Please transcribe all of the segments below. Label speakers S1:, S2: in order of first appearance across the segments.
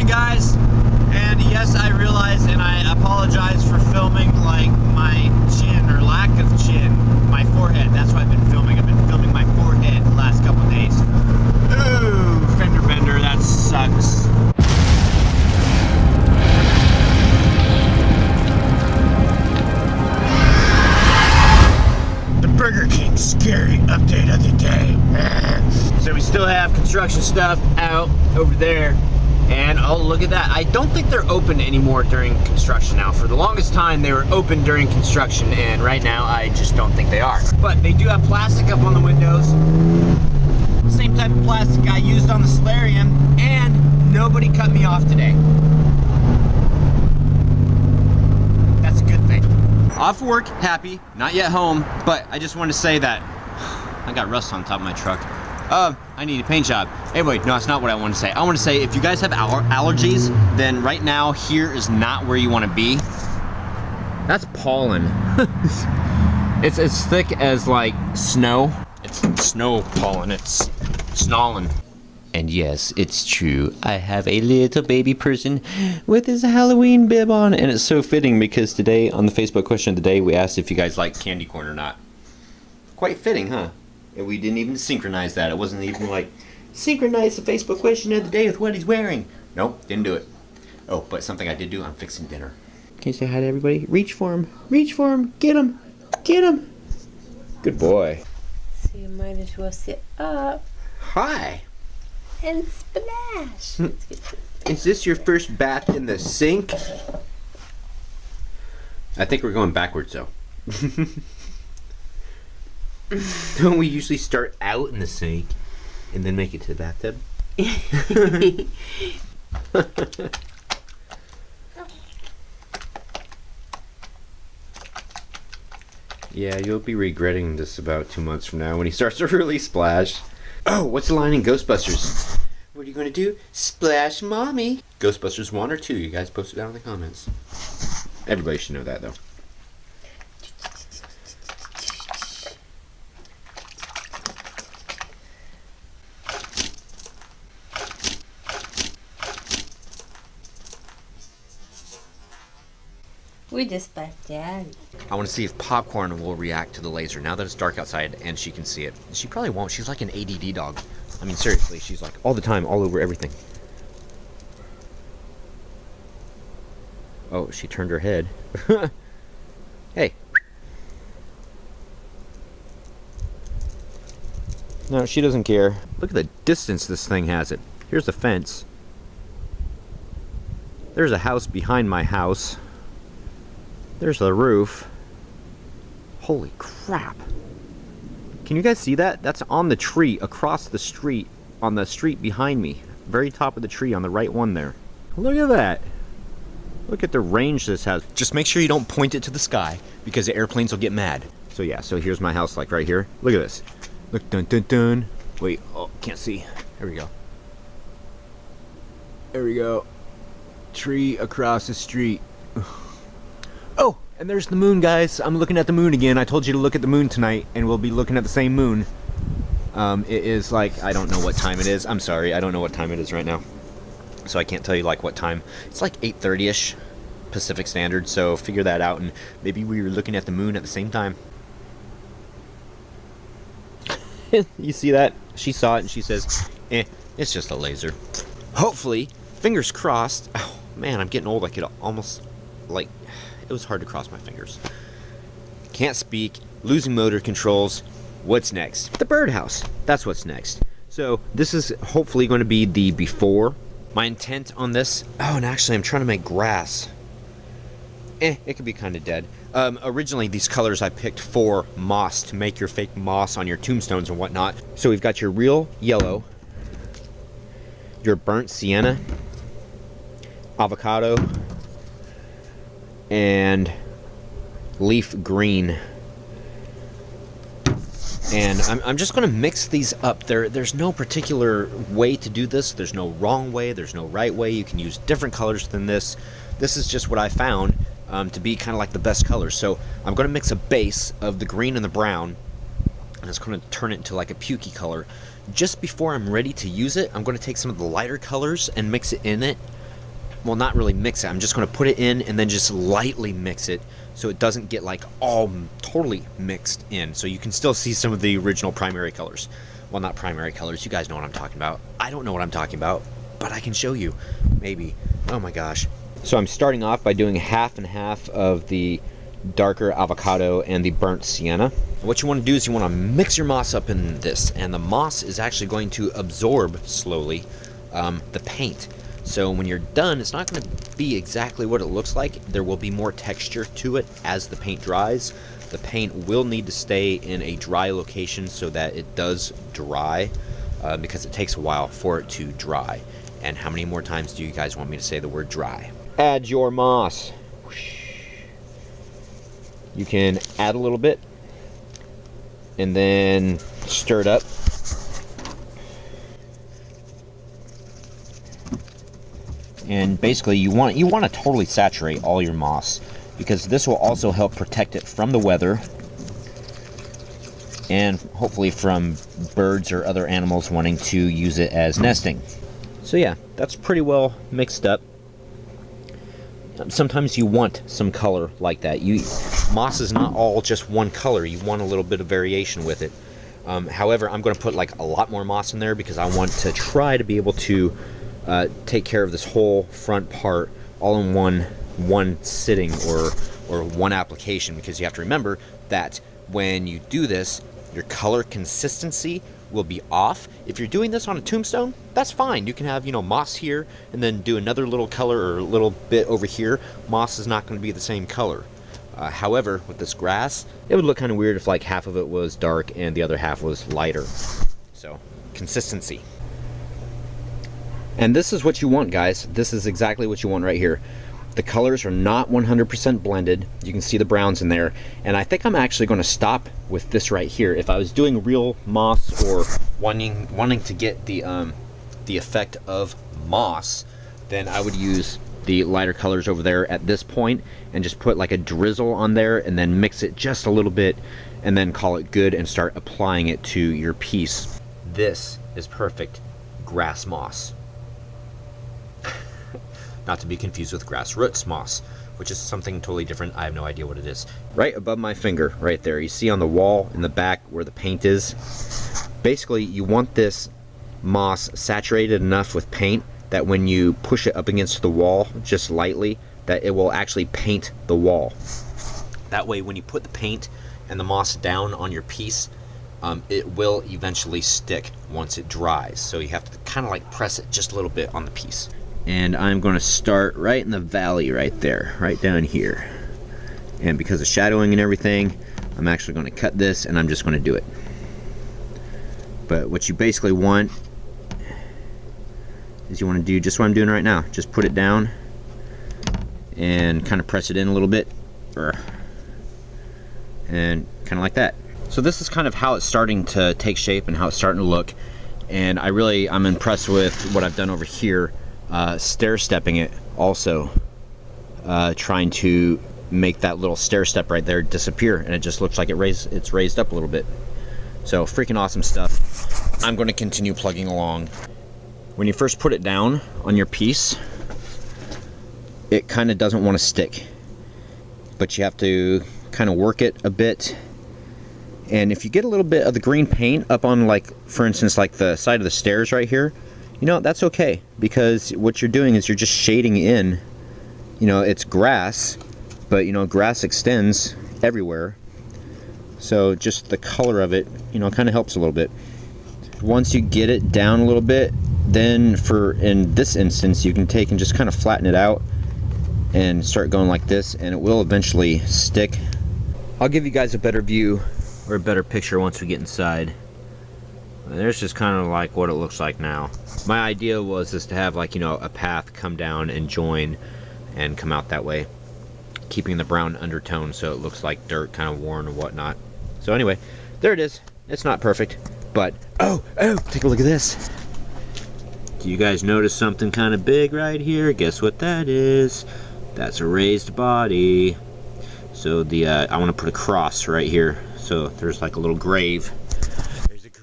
S1: morning, guys. And yes, I realize and I apologize for filming like my chin or lack of chin, my forehead. That's what I've been filming. I've been filming my forehead the last couple days. Ooh, fender bender, that sucks. The Burger King scary update of the day. So we still have construction stuff out over there. And oh, look at that. I don't think they're open anymore during construction now. For the longest time, they were open during construction, and right now, I just don't think they are. But they do have plastic up on the windows. Same type of plastic I used on the Solarium, and nobody cut me off today. That's a good thing. Off work, happy, not yet home, but I just want to say that I got rust on top of my truck. I need a paint job. Anyway, no, that's not what I want to say. I want to say if you guys have allergies, then right now here is not where you want to be. That's pollen. It's as thick as like snow. It's snow pollen. It's snowing. And yes, it's true. I have a little baby person with his Halloween bib on, and it's so fitting because today on the Facebook question of the day, we asked if you guys like candy corn or not. Quite fitting, huh? And we didn't even synchronize that. It wasn't even like, synchronize the Facebook question of the day with what he's wearing. Nope, didn't do it. Oh, but something I did do, I'm fixing dinner. Can you say hi to everybody? Reach for him. Reach for him. Get him. Get him. Good boy.
S2: So you might as well sit up.
S1: Hi.
S2: And splash.
S1: Is this your first bath in the sink? I think we're going backwards though. Don't we usually start out in the sink and then make it to the bathtub? Yeah, you'll be regretting this about 2 months from now when he starts to really splash. Oh, what's the line in Ghostbusters? What are you going to do? Splash mommy. Ghostbusters 1 or 2? You guys post it down in the comments. Everybody should know that though.
S2: We just splashed Daddy.
S1: I want to see if Popcorn will react to the laser now that it's dark outside and she can see it. She probably won't. She's like an ADD dog. I mean, seriously, she's like all the time, all over everything. Oh, she turned her head. Hey. No, she doesn't care. Look at the distance this thing has it. Here's the fence. There's a house behind my house. There's the roof. Holy crap. Can you guys see that? That's on the tree across the street, on the street behind me. Very top of the tree on the right one there. Look at that. Look at the range this has. Just make sure you don't point it to the sky because the airplanes will get mad. So yeah, so here's my house like right here. Look at this. Look, dun dun dun. Wait, oh, can't see. There we go. There we go. Tree across the street. Oh, and there's the moon, guys. I'm looking at the moon again. I told you to look at the moon tonight, and we'll be looking at the same moon. It is like, I don't know what time it is. I'm sorry, I don't know what time it is right now. So I can't tell you like what time. It's like 8:30ish Pacific Standard, so figure that out, and maybe we were looking at the moon at the same time. You see that? She saw it, and she says, it's just a laser. Hopefully, fingers crossed. Oh, man, I'm getting old. I could almost, like... It was hard to cross my fingers. Can't speak, losing motor controls. What's next? The birdhouse. That's what's next. So this is hopefully going to be the before. My intent on this, oh, and actually I'm trying to make grass. It could be kind of dead. Originally these colors I picked for moss, to make your fake moss on your tombstones and whatnot. So we've got your real yellow, your burnt sienna, avocado, and leaf green. And I'm just going to mix these up. There's no particular way to do this. There's no wrong way. There's no right way. You can use different colors than this. This is just what I found to be kind of like the best colors. So I'm going to mix a base of the green and the brown, and it's going to turn it into like a pukey color. Just before I'm ready to use it, I'm going to take some of the lighter colors and mix it in it well, not really mix it. I'm just going to put it in and then just lightly mix it so it doesn't get like all totally mixed in. So you can still see some of the original primary colors. Well, not primary colors. You guys know what I'm talking about. I don't know what I'm talking about, but I can show you. Maybe. Oh my gosh. So I'm starting off by doing half and half of the darker avocado and the burnt sienna. What you want to do is you want to mix your moss up in this, and the moss is actually going to absorb slowly the paint. So when you're done, it's not going to be exactly what it looks like. There will be more texture to it as the paint dries. The paint will need to stay in a dry location so that it does dry, because it takes a while for it to dry. And how many more times do you guys want me to say the word dry? Add your moss. You can add a little bit and then stir it up. And basically you want to totally saturate all your moss, because this will also help protect it from the weather and hopefully from birds or other animals wanting to use it as nesting. So yeah, that's pretty well mixed up. Sometimes you want some color like that. Moss is not all just one color. You want a little bit of variation with it. However, I'm going to put like a lot more moss in there because I want to try to be able to take care of this whole front part all in one sitting or one application, because you have to remember that when you do this, your color consistency will be off. If you're doing this on a tombstone, that's fine. You can have, moss here and then do another little color or a little bit over here. Moss is not going to be the same color. However, with this grass, it would look kind of weird if like half of it was dark and the other half was lighter. So, consistency. And this is what you want, guys. This is exactly what you want right here. The colors are not 100% blended. You can see the browns in there. And I think I'm actually going to stop with this right here. If I was doing real moss or wanting to get the effect of moss, then I would use the lighter colors over there at this point and just put like a drizzle on there and then mix it just a little bit and then call it good and start applying it to your piece. This is perfect grass moss. Not to be confused with grass roots moss, which is something totally different. I have no idea what it is. Right above my finger, right there, you see on the wall in the back where the paint is. Basically, you want this moss saturated enough with paint that when you push it up against the wall just lightly, that it will actually paint the wall. That way, when you put the paint and the moss down on your piece, it will eventually stick once it dries. So you have to kind of like press it just a little bit on the piece. And I'm going to start right in the valley right there, right down here. And because of shadowing and everything, I'm actually going to cut this and I'm just going to do it. But what you basically want is you want to do just what I'm doing right now. Just put it down and kind of press it in a little bit. And kind of like that. So this is kind of how it's starting to take shape and how it's starting to look. And I'm impressed with what I've done over here. Stair stepping it also, trying to make that little stair step right there disappear, and it just looks like it's raised up a little bit. So freaking awesome stuff. I'm going to continue plugging along. When you first put it down on your piece, it kind of doesn't want to stick, but you have to kind of work it a bit. And if you get a little bit of the green paint up on, like, for instance, like the side of the stairs right here, that's okay, because what you're doing is you're just shading in, it's grass, but grass extends everywhere, so just the color of it, kind of helps a little bit. Once you get it down a little bit, then in this instance, you can take and just kind of flatten it out and start going like this, and it will eventually stick. I'll give you guys a better view or a better picture once we get inside. There's just kind of like what it looks like now. My idea was just to have like, a path come down and join and come out that way, keeping the brown undertone so it looks like dirt, kind of worn and whatnot. So anyway, there it is. It's not perfect, but oh, take a look at this. Do you guys notice something kind of big right here? Guess what that is? That's a raised body. So I want to put a cross right here. So there's like a little grave.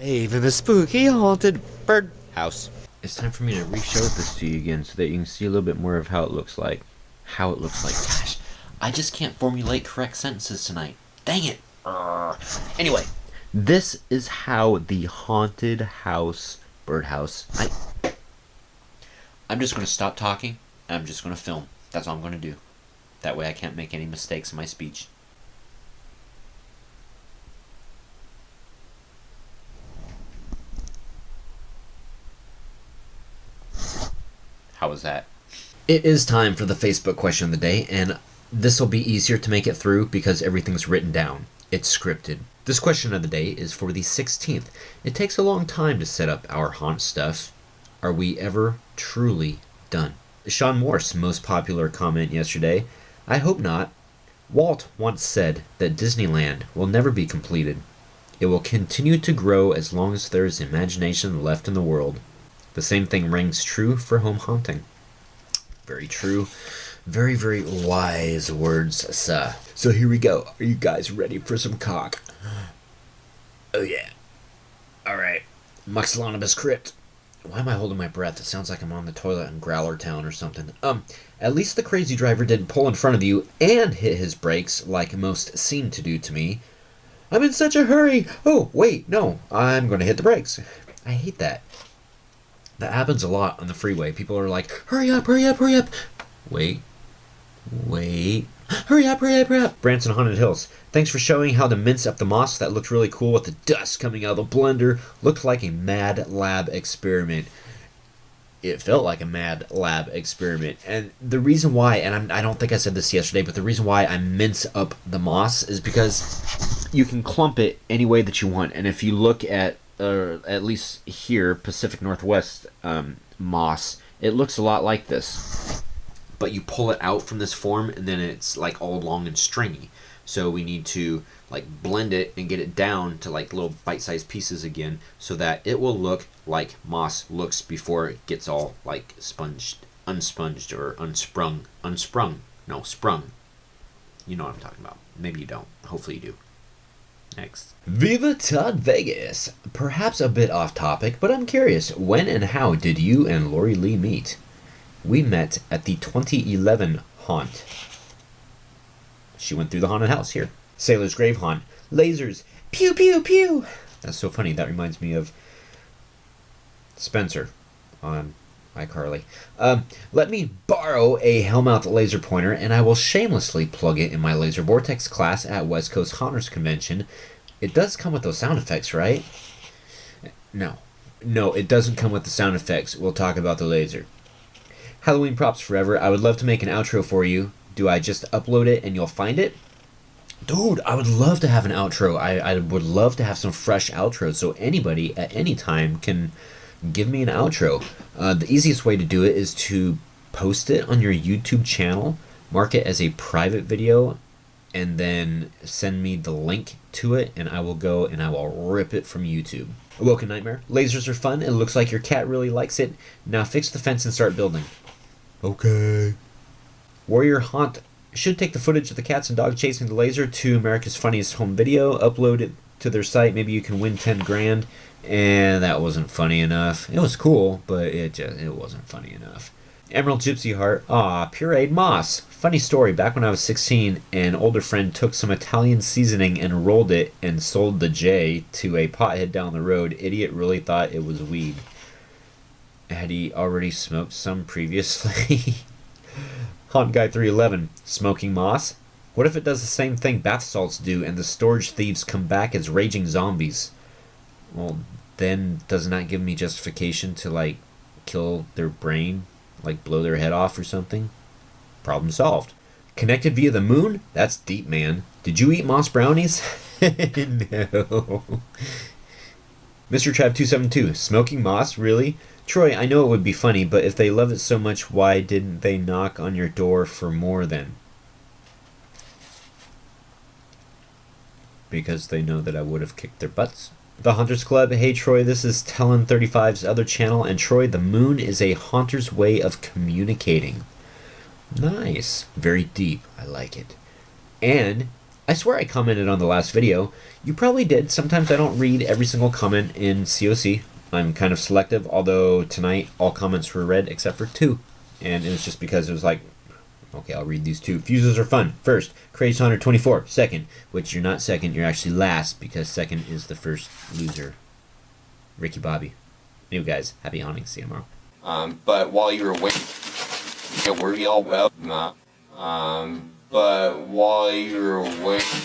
S1: In the spooky haunted bird house. it's time for me to re-show this to you again so that you can see a little bit more of how it looks like. Gosh, I just can't formulate correct sentences tonight. Dang it. Anyway, this is how the haunted house, birdhouse, I'm just going to stop talking and I'm just going to film. That's all I'm going to do. That way I can't make any mistakes in my speech. How was that? It is time for the Facebook question of the day, and this will be easier to make it through because everything's written down. It's scripted. This question of the day is for the 16th. It takes a long time to set up our haunt stuff. Are we ever truly done? Sean Morse, most popular comment yesterday. I hope not. Walt once said that Disneyland will never be completed. It will continue to grow as long as there is imagination left in the world. The same thing rings true for home haunting. Very true. Very, very wise words, sir. So here we go. Are you guys ready for some cock? Oh yeah. Alright. Muxilonibus Crypt. Why am I holding my breath? It sounds like I'm on the toilet in Growler Town or something. At least the crazy driver didn't pull in front of you and hit his brakes like most seem to do to me. I'm in such a hurry. Oh, wait, no. I'm going to hit the brakes. I hate that. That happens a lot on the freeway. People are like, hurry up, hurry up, hurry up. Wait. Hurry up, hurry up, hurry up. Branson Haunted Hills. Thanks for showing how to mince up the moss. That looked really cool with the dust coming out of the blender. Looked like a mad lab experiment. It felt like a mad lab experiment. And the reason why, and I don't think I said this yesterday, but the reason why I mince up the moss is because you can clump it any way that you want. And if you look at least here, Pacific Northwest moss, it looks a lot like this. But you pull it out from this form and then it's like all long and stringy. So we need to like blend it and get it down to like little bite-sized pieces again so that it will look like moss looks before it gets all like unsponged or sprung. You know what I'm talking about. Maybe you don't. Hopefully you do. Next. Viva Todd Vegas. Perhaps a bit off topic, but I'm curious, when and how did you and Lori Lee meet? We met at the 2011 haunt. She went through the haunted house here. Sailor's Grave Haunt. Lasers. Pew, pew, pew. That's so funny. That reminds me of Spencer on iCarly. Let me borrow a Hellmouth laser pointer and I will shamelessly plug it in my Laser Vortex class at West Coast Haunters Convention. It does come with those sound effects, right? No, it doesn't come with the sound effects. We'll talk about the laser. Halloween Props Forever. I would love to make an outro for you. Do I just upload it and you'll find it? Dude, I would love to have an outro. I would love to have some fresh outros so anybody at any time can give me an outro. The easiest way to do it is to post it on your YouTube channel, mark it as a private video, and then send me the link to it, and I will go and I will rip it from YouTube. Awoken Nightmare. Lasers are fun. It looks like your cat really likes it. Now fix the fence and start building. Okay. Warrior Haunt. Should take the footage of the cats and dog chasing the laser to America's Funniest Home Video, upload it to their site. Maybe you can win 10 grand. And that wasn't funny enough. It was cool, but it wasn't funny enough. Emerald Gypsy Heart. Pureed moss. Funny story. Back when I was 16, an older friend took some Italian seasoning and rolled it and sold the J to a pothead down the road. Idiot really thought it was weed. Had he already smoked some previously? Haunt Guy 311. Smoking moss? What if it does the same thing bath salts do and the storage thieves come back as raging zombies? Well, then doesn't that give me justification to, like, kill their brain? Like, blow their head off or something? Problem solved. Connected via the moon? That's deep, man. Did you eat moss brownies? No. Mr. Trav 272. Smoking moss? Really? Troy, I know it would be funny, but if they love it so much, why didn't they knock on your door for more then? Because they know that I would have kicked their butts. The Hunters Club. Hey Troy, this is Talon35's other channel, and Troy, the moon is a haunter's way of communicating. Nice. Very deep. I like it. And I swear I commented on the last video. You probably did. Sometimes I don't read every single comment in COC. I'm kind of selective, although tonight all comments were read except for 2. And it was just because it was like, okay, I'll read these 2. Fuses are fun. First, Crazy Hunter 24. Second, which you're not second, you're actually last, because second is the first loser. Ricky Bobby. Anyway, guys, happy hunting. See you tomorrow. But while you were waiting, were y'all well? Not. But while you were waiting.